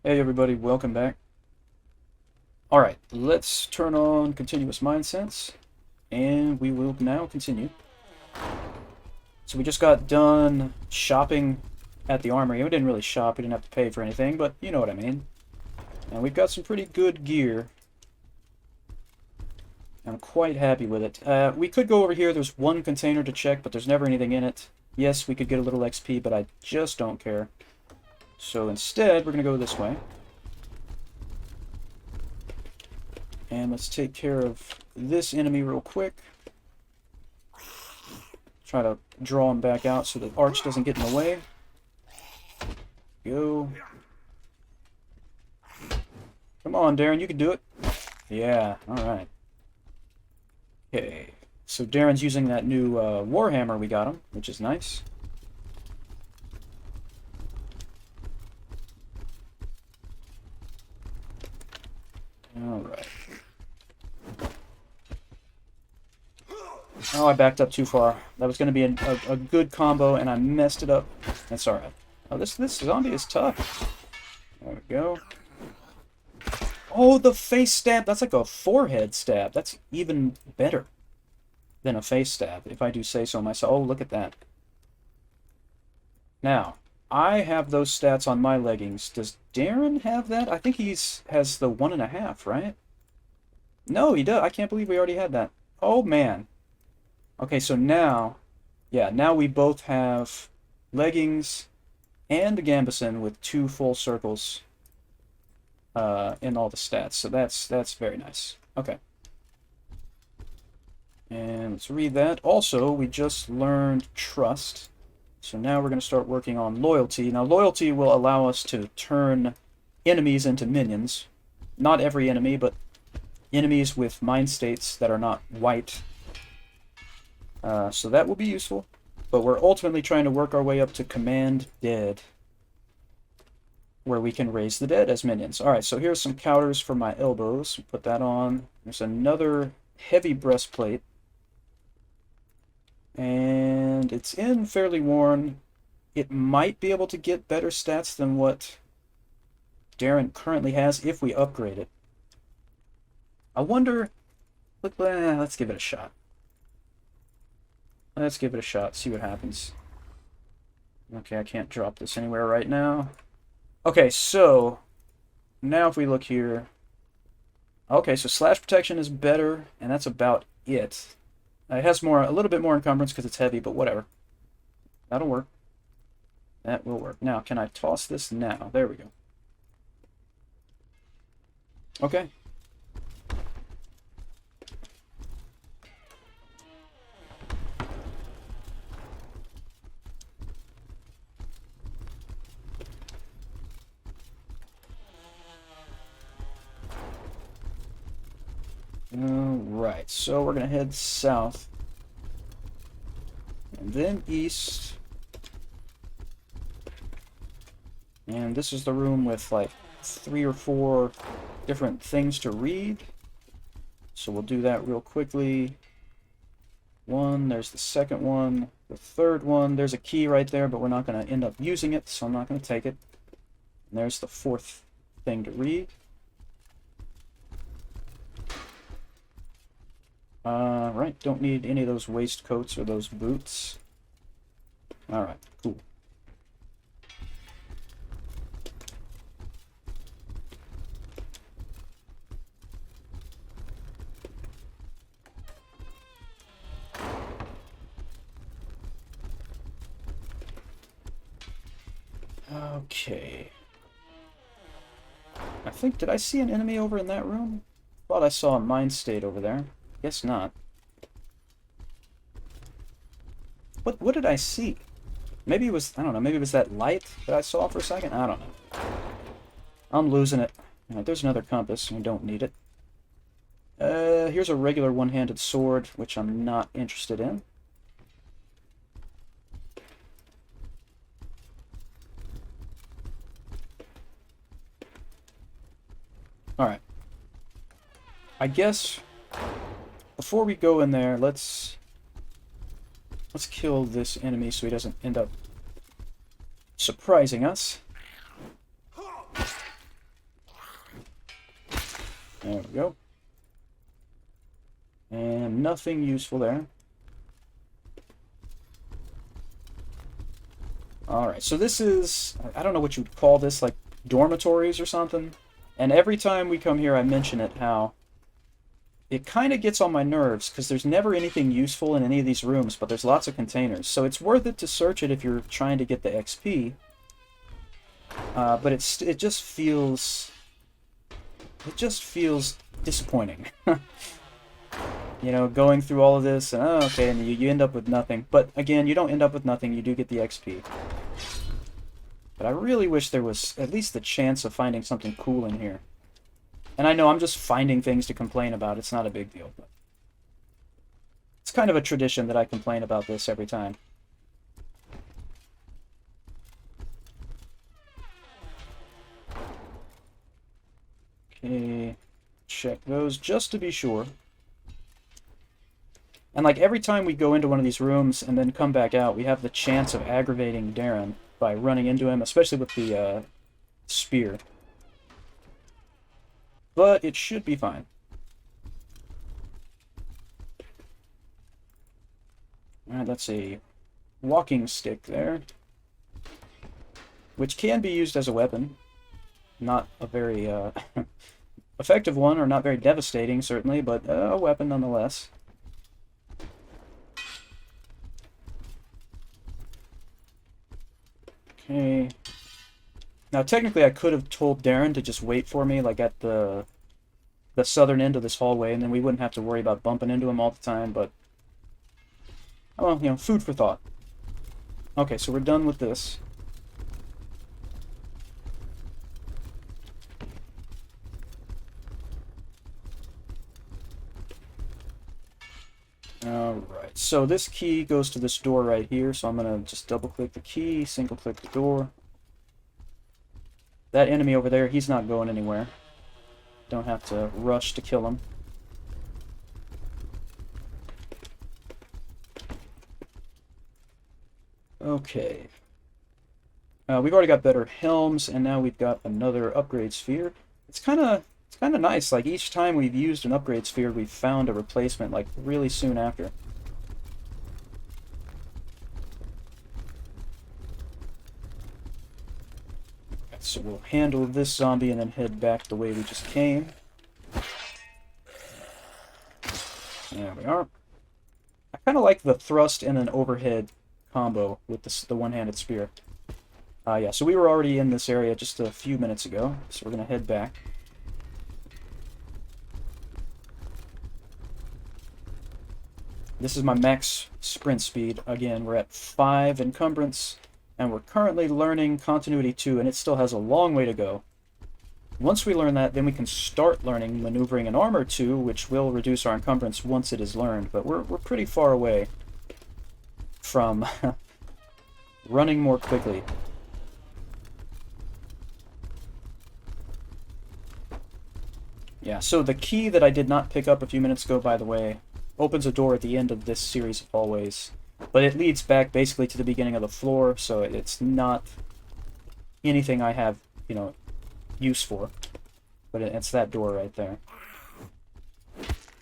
Hey everybody, welcome back. Alright, let's turn on continuous mind sense, and we will now continue. So we just got done shopping at the armory. We didn't really shop, we didn't have to pay for anything, but you know what I mean. And we've got some pretty good gear. I'm quite happy with it. We could go over here, there's one container to check, but there's never anything in it. Yes, we could get a little XP, but I just don't care. So instead, we're going to go this way. And let's take care of this enemy real quick. Try to draw him back out so the arch doesn't get in the way. Go. Come on, Darren, you can do it. Yeah, alright. Okay, so Darren's using that new Warhammer we got him, which is nice. Alright. Oh, I backed up too far. That was going to be a good combo, and I messed it up. That's alright. Oh, this zombie is tough. There we go. Oh, the face stab! That's like a forehead stab. That's even better than a face stab, if I do say so myself. Oh, look at that. Now, I have those stats on my leggings. Does Darren have that? I think has the 1.5, right? No, he does. I can't believe we already had that. Oh, man. Okay, so now, yeah, now we both have leggings and a gambeson with 2 full circles in all the stats. So that's very nice. Okay. And let's read that. Also, we just learned trust. So now we're going to start working on loyalty. Now, loyalty will allow us to turn enemies into minions. Not every enemy, but enemies with mind states that are not white. So that will be useful. But we're ultimately trying to work our way up to Command Dead, where we can raise the dead as minions. Alright, so here's some counters for my elbows. Put that on. There's another heavy breastplate. And it's in fairly worn. It might be able to get better stats than what Darren currently has if we upgrade it. I wonder... let's give it a shot. Let's give it a shot, see what happens. Okay, I can't drop this anywhere right now. Okay, so now if we look here... Okay, so slash protection is better, and that's about it. It has a little bit more encumbrance because it's heavy, but whatever. That'll work. That will work. Now, can I toss this now? There we go. Okay. Alright, so we're going to head south. And then east. And this is the room with like 3 or 4 different things to read. So we'll do that real quickly. One, there's the second one. The third one, there's a key right there, but we're not going to end up using it, so I'm not going to take it. And there's the 4th thing to read. Right, don't need any of those waistcoats or those boots. Alright, cool. Okay. I think, did I see an enemy over in that room? Thought I saw a mind state over there. Guess not. What did I see? Maybe it was, I don't know, maybe it was that light that I saw for a second? I don't know. I'm losing it. Alright, there's another compass. I don't need it. Here's a regular one-handed sword, which I'm not interested in. Alright. I guess before we go in there, let's kill this enemy so he doesn't end up surprising us. There we go. And nothing useful there. Alright, so this is, I don't know what you would call this, like dormitories or something. And every time we come here, I mention it, how it kind of gets on my nerves, because there's never anything useful in any of these rooms, but there's lots of containers. So it's worth it to search it if you're trying to get the XP. But it just feels disappointing. You know, going through all of this, and oh, okay, and you end up with nothing. But again, you don't end up with nothing, you do get the XP. But I really wish there was at least the chance of finding something cool in here. And I know I'm just finding things to complain about, it's not a big deal. But it's kind of a tradition that I complain about this every time. Okay, check those just to be sure. And like every time we go into one of these rooms and then come back out, we have the chance of aggravating Darren by running into him, especially with the spear. But it should be fine. Alright, that's a walking stick there, which can be used as a weapon. Not a very effective one, or not very devastating, certainly, but a weapon nonetheless. Okay. Now, technically, I could have told Darren to just wait for me, like, at the southern end of this hallway, and then we wouldn't have to worry about bumping into him all the time, but... well, you know, food for thought. Okay, so we're done with this. Alright, so this key goes to this door right here, so I'm going to just double-click the key, single-click the door. That enemy over there, he's not going anywhere. Don't have to rush to kill him. Okay. We've already got better helms, and now we've got another upgrade sphere. It's kind of nice. Like, each time we've used an upgrade sphere, we've found a replacement, like, really soon after. So we'll handle this zombie and then head back the way we just came. There we are. I kind of like the thrust and an overhead combo with the one-handed spear. Yeah, so we were already in this area just a few minutes ago, so we're going to head back. This is my max sprint speed. Again, we're at 5 encumbrance, and we're currently learning Continuity 2, and it still has a long way to go. Once we learn that, then we can start learning Maneuvering and Armor 2, which will reduce our encumbrance once it is learned, but we're pretty far away from running more quickly. Yeah, so the key that I did not pick up a few minutes ago, by the way, opens a door at the end of this series of hallways. But it leads back basically to the beginning of the floor, so it's not anything I have, you know, use for. But it's that door right there.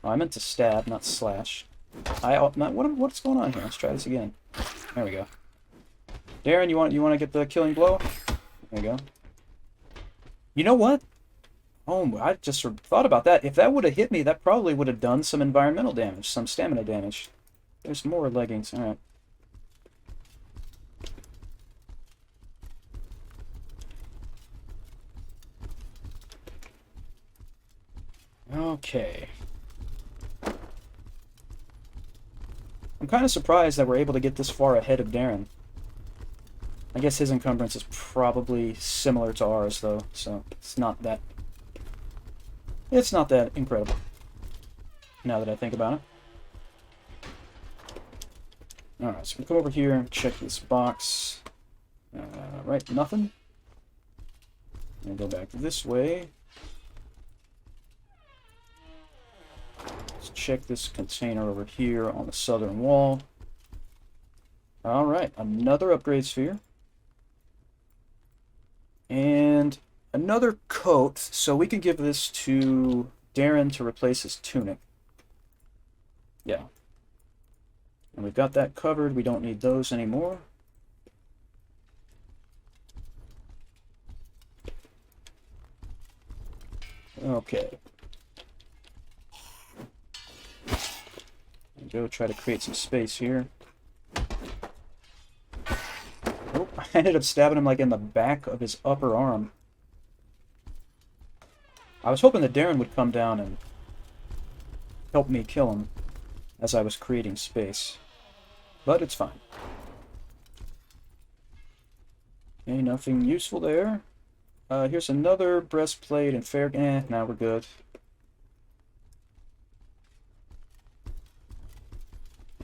Oh, I meant to stab, not slash. What's going on here? Let's try this again. There we go. Darren, you want to get the killing blow? There you go. You know what? Oh, I just sort of thought about that. If that would have hit me, that probably would have done some environmental damage, some stamina damage. There's more leggings. Alright. Okay. I'm kind of surprised that we're able to get this far ahead of Darren. I guess his encumbrance is probably similar to ours, though, so it's not that incredible, now that I think about it. Alright, so we come over here and check this box. Right, nothing. And go back this way. Let's check this container over here on the southern wall. Alright, another upgrade sphere. And another coat, so we can give this to Darren to replace his tunic. Yeah. And we've got that covered. We don't need those anymore. Okay. Go try to create some space here. Oh, I ended up stabbing him like in the back of his upper arm. I was hoping that Darren would come down and help me kill him as I was creating space. But it's fine. Okay, nothing useful there. Here's another breastplate and fair... now we're good.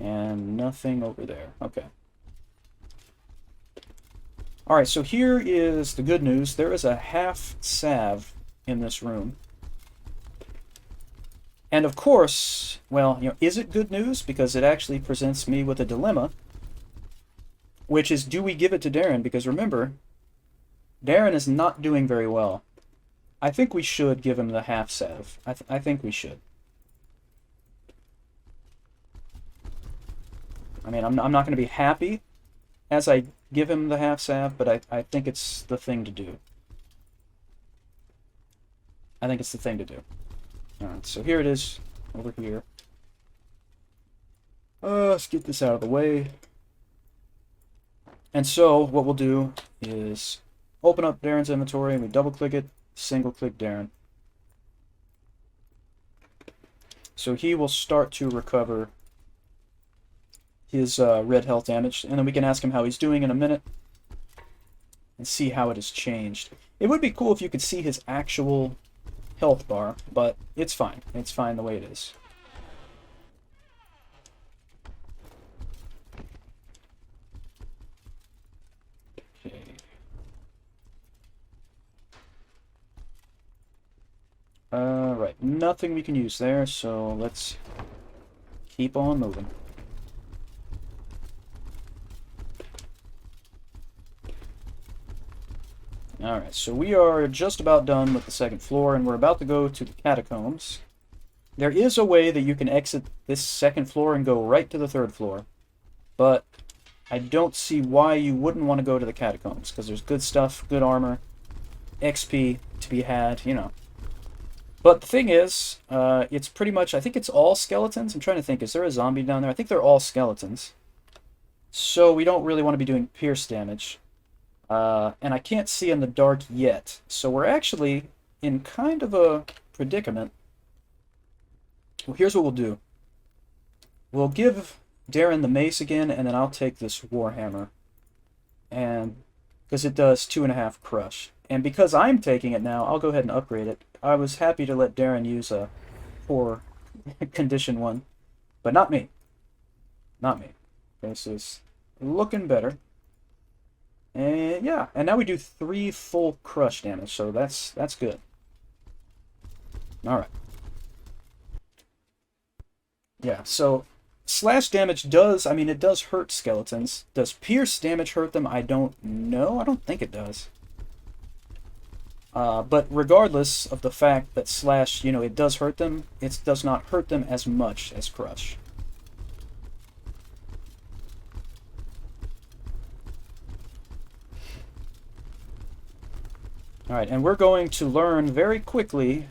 And nothing over there. Okay. Alright, so here is the good news. There is a half salve in this room. And of course, well, is it good news? Because it actually presents me with a dilemma, which is, do we give it to Darren? Because remember, Darren is not doing very well. I think we should give him the half salve. I think we should. I mean, I'm not going to be happy as I give him the half salve, but I think it's the thing to do. I think it's the thing to do. Alright, so here it is, over here. Let's get this out of the way. And so, what we'll do is open up Darren's inventory, and we double-click it, single-click Darren. So he will start to recover his red health damage, and then we can ask him how he's doing in a minute and see how it has changed. It would be cool if you could see his actual health bar, but it's fine. It's fine the way it is. Okay. Right, nothing we can use there, so let's keep on moving. Alright, so we are just about done with the second floor, and we're about to go to the Catacombs. There is a way that you can exit this second floor and go right to the third floor, but I don't see why you wouldn't want to go to the Catacombs, because there's good stuff, good armor, XP to be had, you know. But the thing is, it's pretty much, I think it's all skeletons. I'm trying to think, is there a zombie down there? I think they're all skeletons. So we don't really want to be doing pierce damage. And I can't see in the dark yet. So we're actually in kind of a predicament. Well, here's what we'll do. We'll give Darren the mace again, and then I'll take this warhammer. And because it does 2.5 crush. And because I'm taking it now, I'll go ahead and upgrade it. I was happy to let Darren use a poor condition one, but not me. Not me. This is looking better. And yeah, and now we do 3 full crush damage, so that's good. Alright. Yeah, so slash damage does, I mean, it does hurt skeletons. Does pierce damage hurt them? I don't know. I don't think it does. But regardless of the fact that slash, it does hurt them, it does not hurt them as much as crush. Alright, and we're going to learn very quickly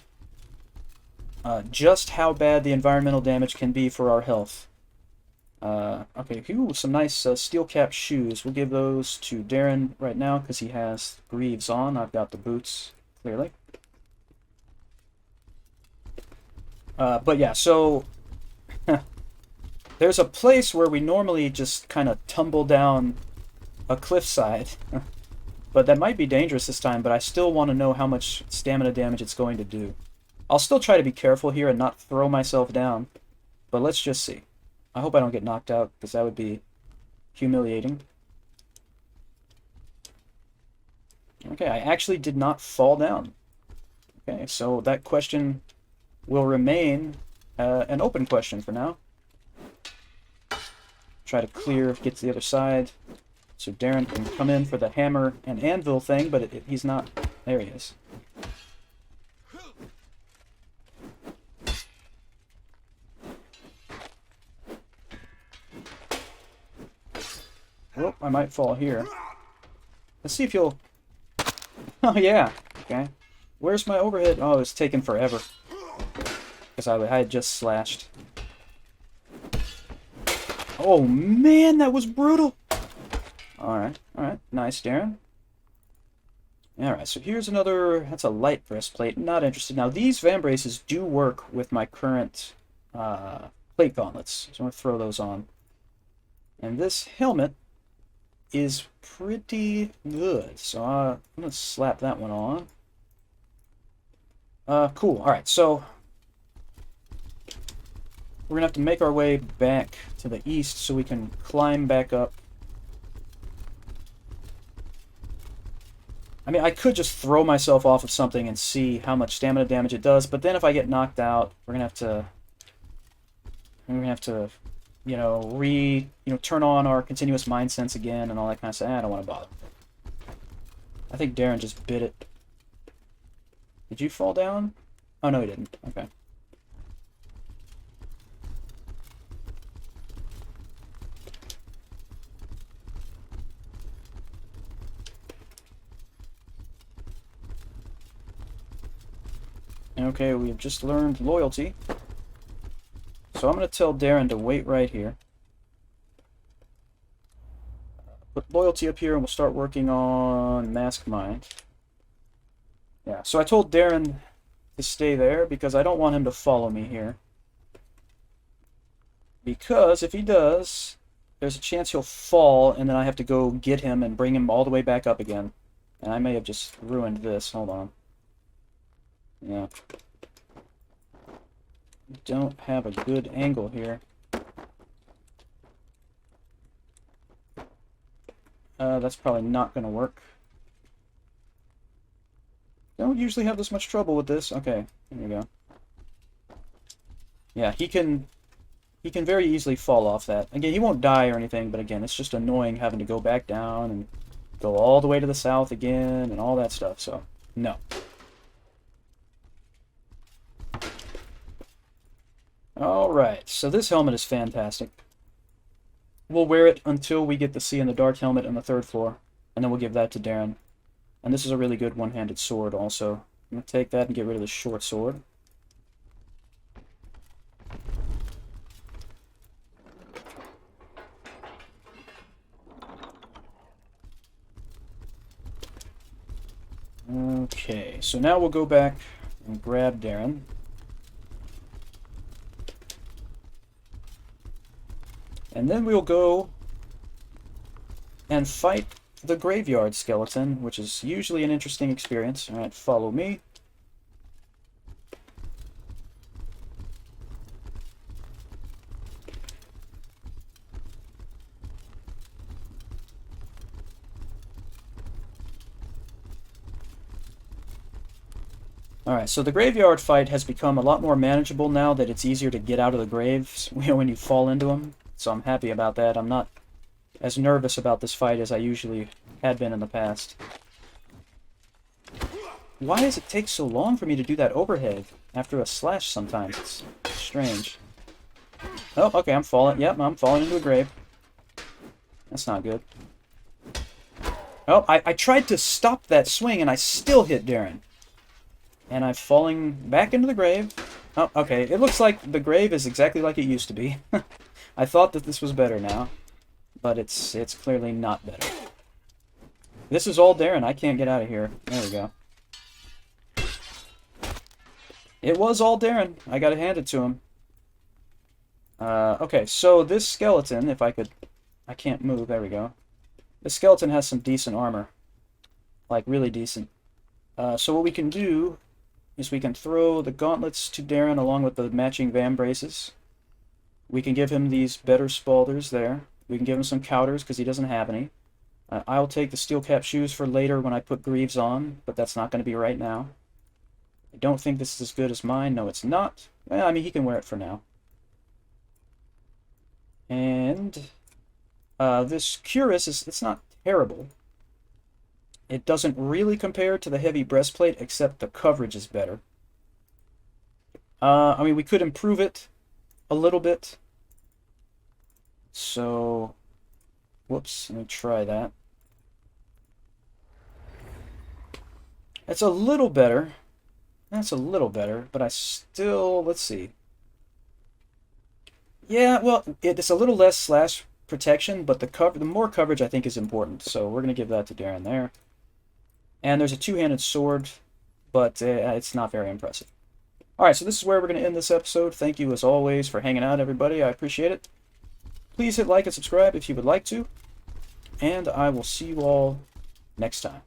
just how bad the environmental damage can be for our health. Okay, ooh, some nice steel-capped shoes. We'll give those to Darren right now because he has greaves on. I've got the boots, clearly. But yeah, so there's a place where we normally just kind of tumble down a cliffside. But that might be dangerous this time, but I still want to know how much stamina damage it's going to do. I'll still try to be careful here and not throw myself down, but let's just see. I hope I don't get knocked out, because that would be humiliating. Okay, I actually did not fall down. Okay, so that question will remain an open question for now. Try to clear, get to the other side. So Darren can come in for the hammer and anvil thing, but he's not. There he is. I might fall here. Let's see if you'll... Oh, yeah. Okay. Where's my overhead? Oh, it's taking forever. Because I had just slashed. Oh, man, that was brutal. Alright, alright. Nice, Darren. Alright, so here's another... That's a light breastplate. Not interested. Now, these vambraces do work with my current plate gauntlets. So I'm going to throw those on. And this helmet is pretty good. So I'm going to slap that one on. Cool. Alright, so we're going to have to make our way back to the east so we can climb back up. I mean, I could just throw myself off of something and see how much stamina damage it does, but then if I get knocked out, we're going to have to, turn on our continuous mind sense again and all that kind of stuff. I don't want to bother. I think Darren just bit it. Did you fall down? Oh, no, he didn't. Okay. Okay, we've just learned loyalty. So I'm going to tell Darren to wait right here. Put loyalty up here and we'll start working on Mask Mind. Yeah, so I told Darren to stay there because I don't want him to follow me here. Because if he does, there's a chance he'll fall and then I have to go get him and bring him all the way back up again. And I may have just ruined this. Hold on. Yeah. Don't have a good angle here. That's probably not going to work. Don't usually have this much trouble with this. Okay, there we go. Yeah, he can very easily fall off that. Again, he won't die or anything, but again, it's just annoying having to go back down and go all the way to the south again and all that stuff, so no. Alright, so this helmet is fantastic. We'll wear it until we get the See in the Dark helmet on the 3rd floor, and then we'll give that to Darren. And this is a really good one-handed sword also. I'm going to take that and get rid of the short sword. Okay, so now we'll go back and grab Darren. And then we'll go and fight the graveyard skeleton, which is usually an interesting experience. Alright, follow me. Alright, so the graveyard fight has become a lot more manageable now that it's easier to get out of the graves when you fall into them. So I'm happy about that. I'm not as nervous about this fight as I usually had been in the past. Why does it take so long for me to do that overhead after a slash sometimes? It's strange. Oh, okay, I'm falling. Yep, I'm falling into a grave. That's not good. Oh, I tried to stop that swing and I still hit Darren. And I'm falling back into the grave. Oh, okay, it looks like the grave is exactly like it used to be. I thought that this was better now, but it's clearly not better. This is all Darren. I can't get out of here. There we go. It was all Darren. I gotta hand it to him. Okay, so this skeleton, if I could... I can't move. There we go. This skeleton has some decent armor. Like, really decent. So what we can do is we can throw the gauntlets to Darren along with the matching vambraces. We can give him these better spaulders there. We can give him some counters because he doesn't have any. I'll take the steel cap shoes for later when I put greaves on, but that's not going to be right now. I don't think this is as good as mine. No, it's not. Well, I mean, he can wear it for now. And this cuirass it's not terrible. It doesn't really compare to the heavy breastplate, except the coverage is better. I mean, we could improve it a little bit. So Whoops, let me try that. It's a little better. That's a little better, but I still, let's see. Yeah, well, it's a little less slash protection, but the more coverage I think is important. So we're gonna give that to Darren there. And there's a two-handed sword, but it's not very impressive. All right, so this is where we're gonna end this episode. Thank you as always for hanging out, everybody. I appreciate it. Please hit like and subscribe if you would like to, and I will see you all next time.